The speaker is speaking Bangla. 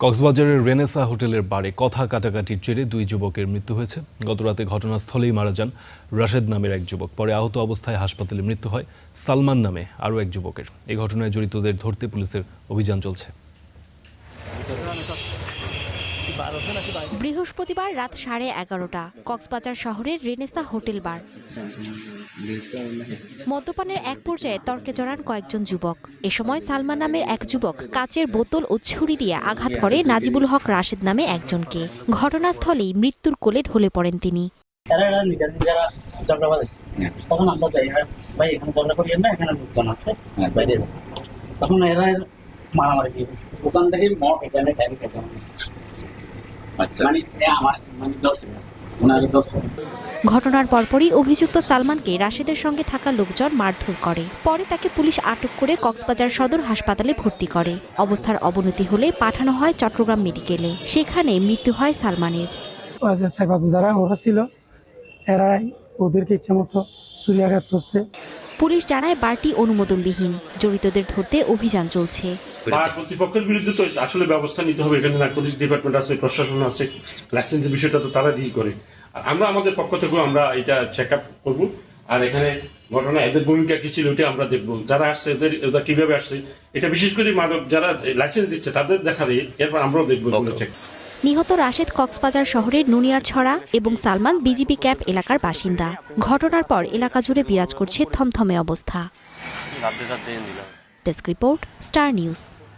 কক্সবাজারের রেনেসা হোটেলের বারে কথা কাটাকাটির জেরে দুই যুবকের মৃত্যু হয়েছে। গতরাতে ঘটনাস্থলেই মারা যান রাশেদ নামের এক যুবক। পরে আহত অবস্থায় হাসপাতালে মৃত্যু হয় সালমান নামে আরও এক যুবকের। এই ঘটনায় জড়িতদের ধরতে পুলিশের অভিযান চলছে। বৃহস্পতিবার রাত 11:30 কক্সবাজার শহরের রেনেসা হোটেল বার। মদ্যপানের এক পর্যায়ে তর্কে জড়ান কয়েকজন যুবক। এ সময় সালমান নামের এক যুবক কাচের বোতল ও ছুরি দিয়ে আঘাত করে নাজিবুল হক রাশেদ নামে একজনকে। ঘটনাস্থলেই মৃত্যুর কোলে ঢলে পড়েন তিনি। তখন এরা মারামারি দিয়েছে দোকান থেকে মদ এখানে ঘটনার পরপরই অভিযুক্ত সালমানকে রাশেদের সঙ্গে থাকা লোকজন মারধর করে। পরে তাকে পুলিশ আটক করে কক্সবাজার সদর হাসপাতালে ভর্তি করে। অবস্থার অবনতি হলে পাঠানো হয় চট্টগ্রাম মেডিকেলে। সেখানে মৃত্যু হয় সালমানের। যারা ওরা ছিল এরাই ওদেরকে ইচ্ছামতো ছুরিয়াঘাত করছে। পুলিশ জানায় বারটি অনুমোদনবিহীন। জড়িতদের ধরতে অভিযান চলছে। কর্তৃপক্ষের বিরুদ্ধে তো আসলে ব্যবস্থা নিতে হবে। এখানে নার্কোটিক্স ডিপার্টমেন্ট আছে, প্রশাসন আছে, লাইসেন্সের বিষয়টা তো তারা ডিল করে। আর আমরা আমাদের পক্ষ থেকেও আমরা এটা চেক আপ করবো। আর এখানে ঘটনা এদের ভূমিকা কি ছিল ওটা আমরা দেখবো। যারা আসছে ওদের কিভাবে আসছে, এটা বিশেষ করে মাদক যারা লাইসেন্স দিচ্ছে তাদের দেখা দিয়ে এরপর আমরাও দেখবো। নিহত রাশেদ কক্সবাজার শহরের নুনিয়ারছড়া এবং সালমান বিজিবি ক্যাম্প এলাকার বাসিন্দা। ঘটনার পর এলাকা জুড়ে বিরাজ করছে থমথমে অবস্থা। Desk report, star news.